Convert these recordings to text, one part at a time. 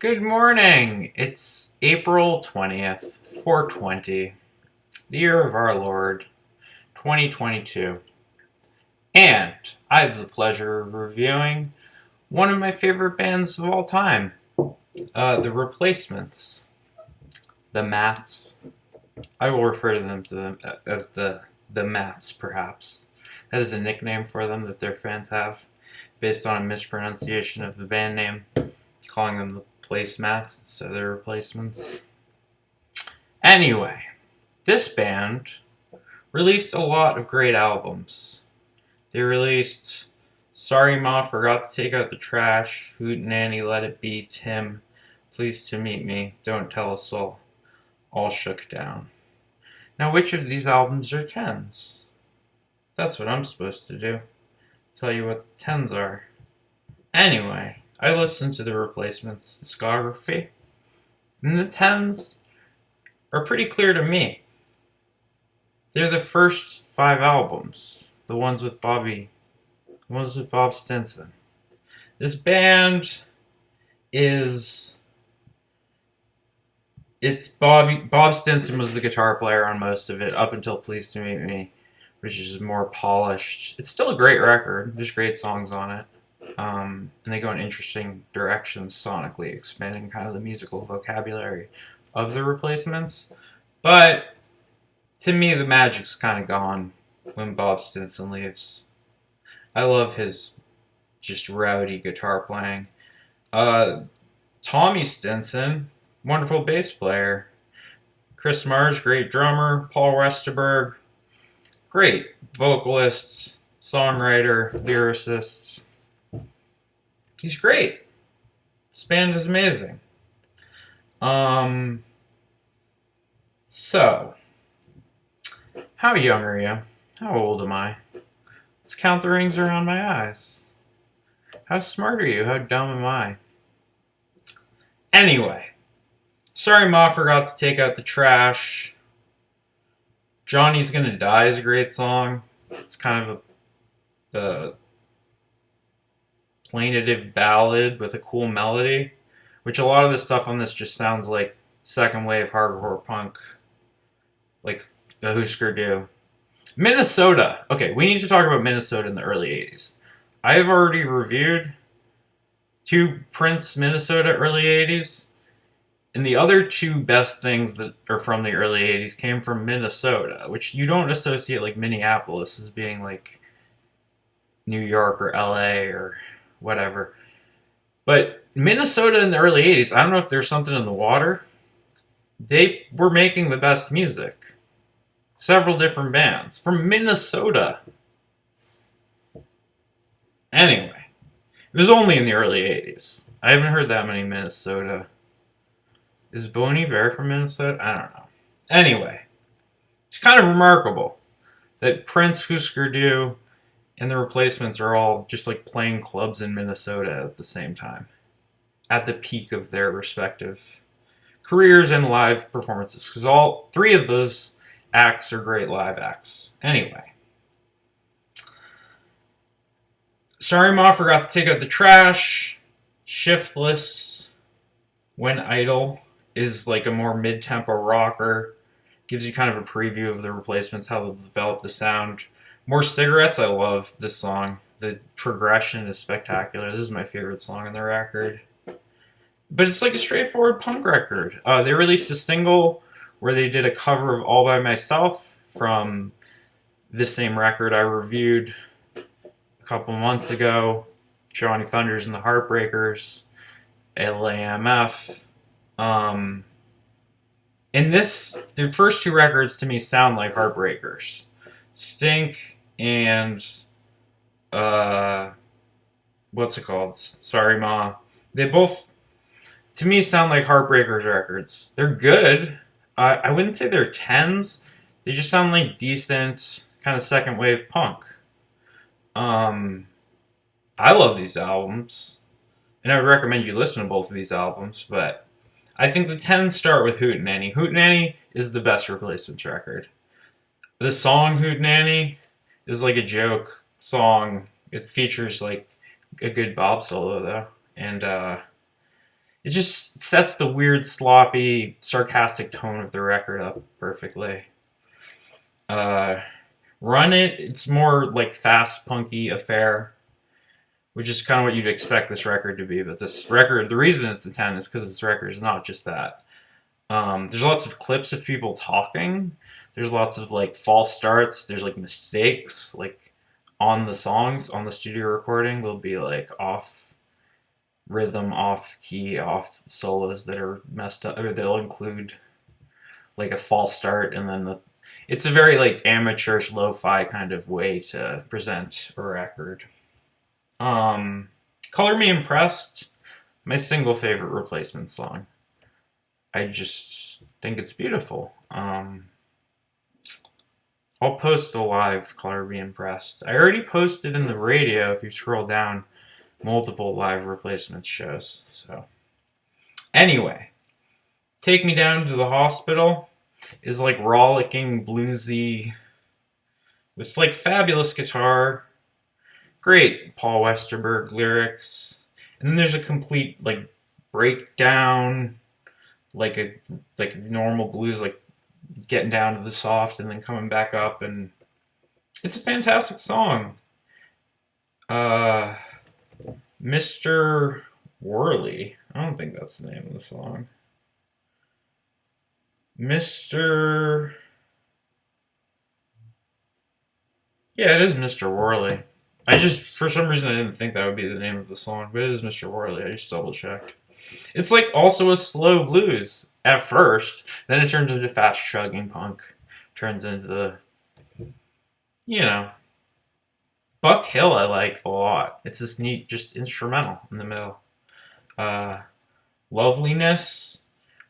Good morning. It's April 20th, 420, the year of our Lord, 2022. And I have the pleasure of reviewing one of my favorite bands of all time, The Replacements, the Mats. I will refer to them as the Mats, perhaps. That is a nickname for them that their fans have, based on a mispronunciation of the band name, calling them the placemats instead of the replacements. Anyway, this band released a lot of great albums. They released Sorry Ma Forgot to Take Out the Trash, Hootenanny Let It Be, Tim, Pleased to Meet Me, Don't Tell a Soul, All Shook Down. Now, which of these albums are tens? That's what I'm supposed to do. Tell you what the tens are. Anyway, I listened to the Replacements discography, and the tens are pretty clear to me. They're the first 5 albums, the ones with Bob Stinson. This band it's Bob Stinson was the guitar player on most of it up until Pleased to Meet Me, which is more polished. It's still a great record. There's great songs on it. And they go in interesting directions sonically, expanding kind of the musical vocabulary of the Replacements. But to me, the magic's kind of gone when Bob Stinson leaves. I love his just rowdy guitar playing. Tommy Stinson, wonderful bass player. Chris Mars, great drummer. Paul Westerberg, great vocalists, songwriter, lyricists. He's great. This band is amazing. So, how young are you? How old am I? Let's count the rings around my eyes. How smart are you? How dumb am I? Anyway, Sorry Ma Forgot to Take Out the Trash. Johnny's Gonna Die is a great song. It's kind of a plaintive ballad with a cool melody, which a lot of the stuff on this just sounds like second wave hardcore punk, like a Husker Du. Minnesota. Okay, we need to talk about Minnesota in the early 80s. I have already reviewed 2 Prince Minnesota early 80s, and the other 2 best things that are from the early 80s came from Minnesota, which you don't associate like Minneapolis as being like New York or LA or whatever. But Minnesota in the early 80s, I don't know if there's something in the water. They were making the best music. Several different bands from Minnesota. Anyway, it was only in the early 80s. I haven't heard that many Minnesota. Is Bon Iver from Minnesota? I don't know. Anyway, it's kind of remarkable that Prince, Husker Du, and the Replacements are all just like playing clubs in Minnesota at the same time, at the peak of their respective careers and live performances, because all 3 of those acts are great live acts. Anyway, Sorry Ma Forgot to Take Out the Trash. Shiftless, When Idle, is like a more mid-tempo rocker. Gives you kind of a preview of the Replacements, how they'll develop the sound. More Cigarettes, I love this song. The progression is spectacular. This is my favorite song on the record. But it's like a straightforward punk record. They released a single where they did a cover of All By Myself from this same record I reviewed a couple months ago. Johnny Thunders and the Heartbreakers, LAMF. And the first 2 records to me sound like Heartbreakers. Stink and what's it called? Sorry Ma. They both, to me, sound like Heartbreakers records. They're good. I wouldn't say they're tens. They just sound like decent, kind of second wave punk. I love these albums, and I would recommend you listen to both of these albums, but I think the tens start with Hootenanny. Hootenanny is the best Replacements record. The song Hootenanny is like a joke song. It features like a good Bob solo though, and it just sets the weird, sloppy, sarcastic tone of the record up perfectly. Uh, Run It, it's more like fast, punky affair, which is kind of what you'd expect this record to be. But this record, the reason it's a 10 is because this record is not just that. There's lots of clips of people talking. There's lots of like false starts. There's like mistakes, like on the songs, on the studio recording. There'll be like off rhythm, off key, off solos that are messed up, or they'll include like a false start, and then it's a very like amateurish lo-fi kind of way to present a record. Color Me Impressed, my single favorite Replacement song. I just think it's beautiful. I'll post a live Color Me Impressed. I already posted in the radio, if you scroll down, multiple live Replacement shows. So, anyway, Take Me Down to the Hospital is like rollicking, bluesy, with like fabulous guitar, great Paul Westerberg lyrics, and then there's a complete like breakdown, like normal blues, like getting down to the soft and then coming back up, and it's a fantastic song. Mr. Worley. I don't think that's the name of the song. Mr. Yeah, it is Mr. Worley. I just, for some reason, I didn't think that would be the name of the song, but it is Mr. Worley. I just double checked. It's like also a slow blues at first, then it turns into fast chugging punk, turns into the, you know, Buck Hill I like a lot. It's this neat, just instrumental in the middle. Loveliness,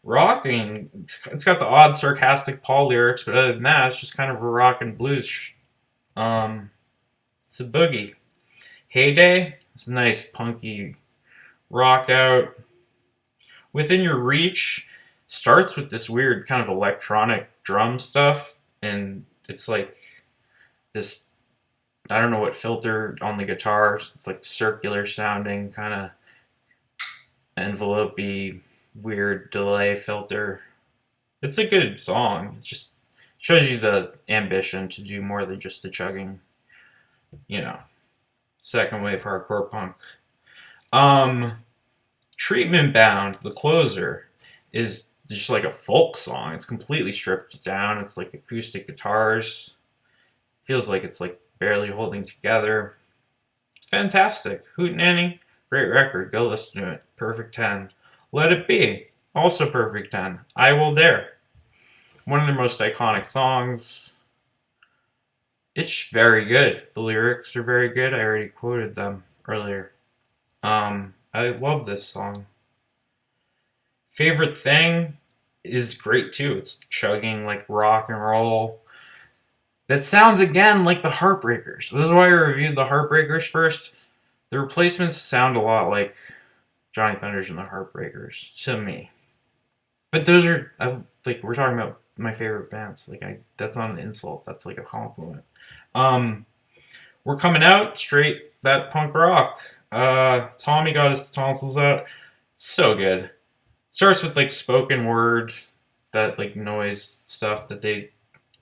rocking. It's got the odd sarcastic Paul lyrics, but other than that, it's just kind of a rock and blues. It's a boogie. Heyday, it's a nice punky rock out. Within Your Reach starts with this weird kind of electronic drum stuff, and it's like this, I don't know what filter on the guitars. It's like circular sounding, kind of envelope-y, weird delay filter. It's a good song. It just shows you the ambition to do more than just the chugging, second wave hardcore punk. Treatment Bound, the closer, is just like a folk song. It's completely stripped down. It's like acoustic guitars. Feels like it's like barely holding together. It's fantastic. Hootenanny, great record. Go listen to it. Perfect 10. Let It Be, also perfect 10. I Will Dare, one of their most iconic songs. It's very good. The lyrics are very good. I already quoted them earlier. I love this song. Favorite Thing is great too. It's chugging like rock and roll. That sounds again like the Heartbreakers. This is why I reviewed the Heartbreakers first. The Replacements sound a lot like Johnny Thunders and the Heartbreakers to me. But those are like, we're talking about my favorite bands. Like, that's not an insult. That's like a compliment. We're Coming Out, straight that punk rock. Tommy got his tonsils out. So good. Starts with like spoken word, that like noise stuff that they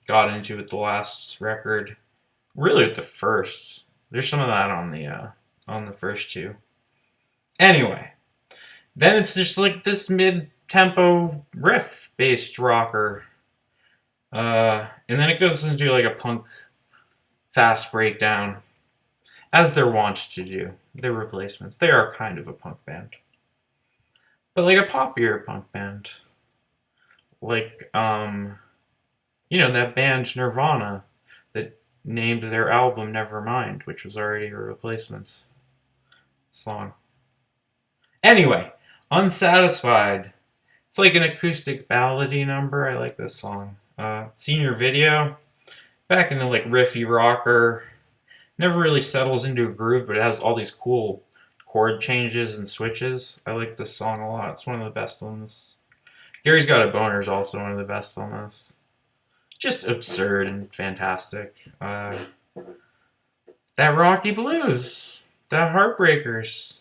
got into with the last record. Really with the first. There's some of that on the first two. Anyway, then it's just like this mid-tempo riff-based rocker. And then it goes into like a punk fast breakdown, as they're wont to do. They're Replacements. They are kind of a punk band. But like a poppier punk band. Like, that band Nirvana that named their album Nevermind, which was already a Replacements song. Anyway, Unsatisfied. It's like an acoustic ballady number. I like this song. Senior Video. Back into like riffy rocker. Never really settles into a groove, but it has all these cool chord changes and switches. I like this song a lot. It's one of the best ones. Gary's Got a Boner is also one of the best on this. Just absurd and fantastic. That Rocky Blues. That Heartbreakers.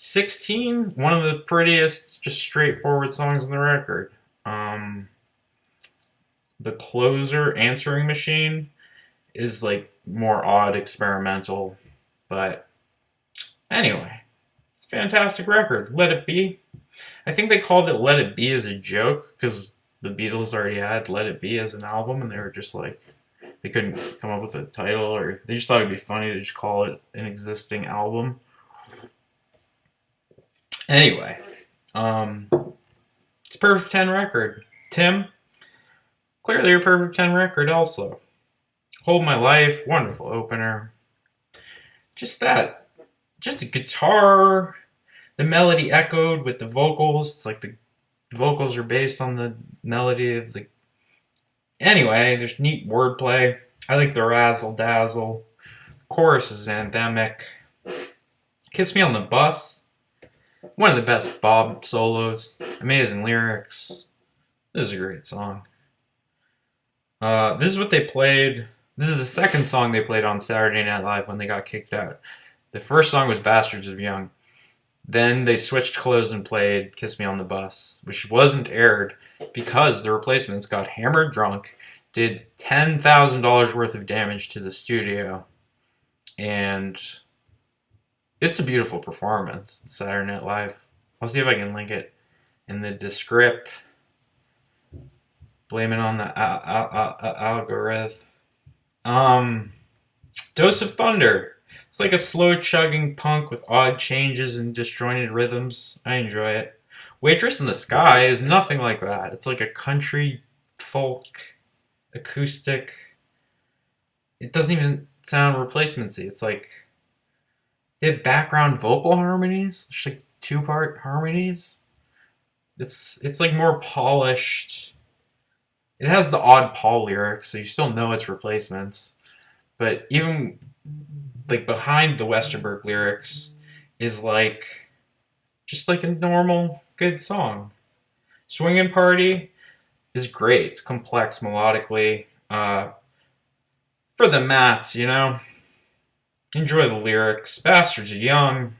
16, one of the prettiest, just straightforward songs on the record. Um, the closer answering machine is like more odd, experimental, but anyway, it's a fantastic record. Let It Be. I think they called it Let It Be as a joke because the Beatles already had Let It Be as an album, and they were just like, they couldn't come up with a title, or they just thought it'd be funny to just call it an existing album. Anyway, it's a perfect 10 record. Tim, clearly a perfect 10 record also. Hold My Life, wonderful opener. Just a guitar, the melody echoed with the vocals. It's like the vocals are based on the melody of the. Anyway, there's neat wordplay. I like the razzle dazzle. Chorus is anthemic. Kiss Me on the Bus. One of the best Bob solos. Amazing lyrics. This is a great song. This is what they played. This is the second song they played on Saturday Night Live when they got kicked out. The first song was Bastards of Young. Then they switched clothes and played Kiss Me on the Bus, which wasn't aired because the replacements got hammered drunk, did $10,000 worth of damage to the studio, and it's a beautiful performance. Saturday Night Live. I'll see if I can link it in the description. Blame it on the algorithm. Dose of Thunder. It's like a slow chugging punk with odd changes and disjointed rhythms. I enjoy it. Waitress in the Sky is nothing like that. It's like a country folk acoustic. It doesn't even sound replacementsy. It's like they have background vocal harmonies. There's like 2-part harmonies. It's like more polished. It has the odd Paul lyrics, so you still know it's replacements. But even like behind the Westerberg lyrics is like just like a normal good song. Swingin' Party is great. It's complex melodically. For the mats, you know. Enjoy the lyrics. Bastards of Young.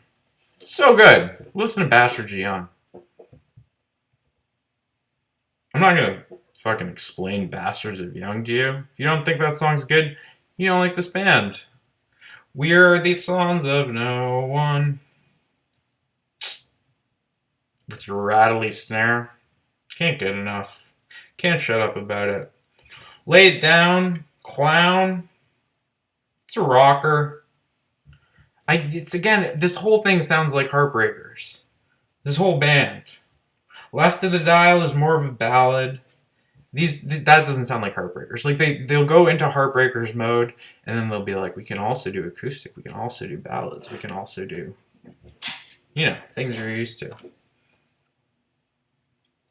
So good. Listen to Bastards of Young. I'm not gonna fucking explain Bastards of Young to you. If you don't think that song's good, you don't like this band. We're the sons of no one. With your rattly snare. Can't get enough. Can't shut up about it. Lay It Down. Clown. It's a rocker. It's again, this whole thing sounds like Heartbreakers. This whole band. Left of the Dial is more of a ballad. That doesn't sound like Heartbreakers. Like they'll go into Heartbreakers mode, and then they'll be like, we can also do acoustic, we can also do ballads, we can also do, things you're used to.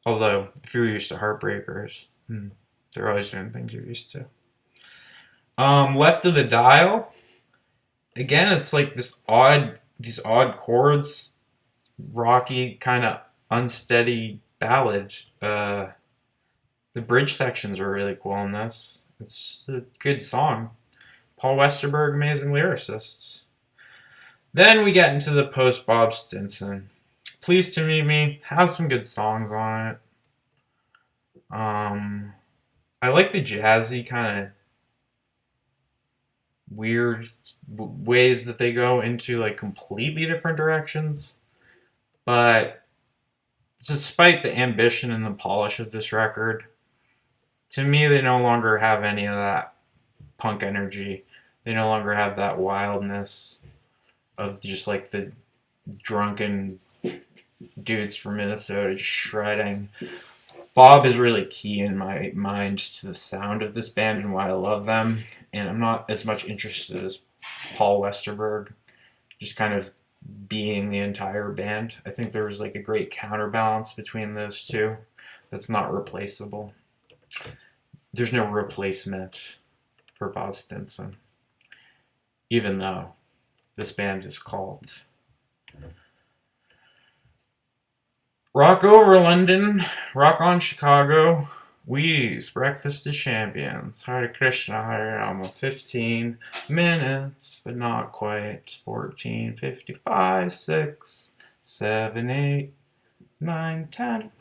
Although, if you're used to Heartbreakers, they're always doing things you're used to. Left of the Dial, again, it's like these odd chords, rocky, kind of unsteady ballad. The bridge sections are really cool in this. It's a good song. Paul Westerberg, amazing lyricists. Then we get into the post-Bob Stinson. Pleased to Meet Me has some good songs on it. I like the jazzy kind of weird ways that they go into like completely different directions. But despite the ambition and the polish of this record, to me, they no longer have any of that punk energy. They no longer have that wildness of just like the drunken dudes from Minnesota just shredding. Bob is really key in my mind to the sound of this band and why I love them. And I'm not as much interested as Paul Westerberg, just kind of being the entire band. I think there was like a great counterbalance between those two that's not replaceable. There's no replacement for Bob Stinson, even though this band is called Rock Over London, Rock On Chicago, Wheaties, Breakfast of Champions, Hare Krishna, Hare Rama, 15 minutes, but not quite, 14:55, 6, 7, 8, 9, 10.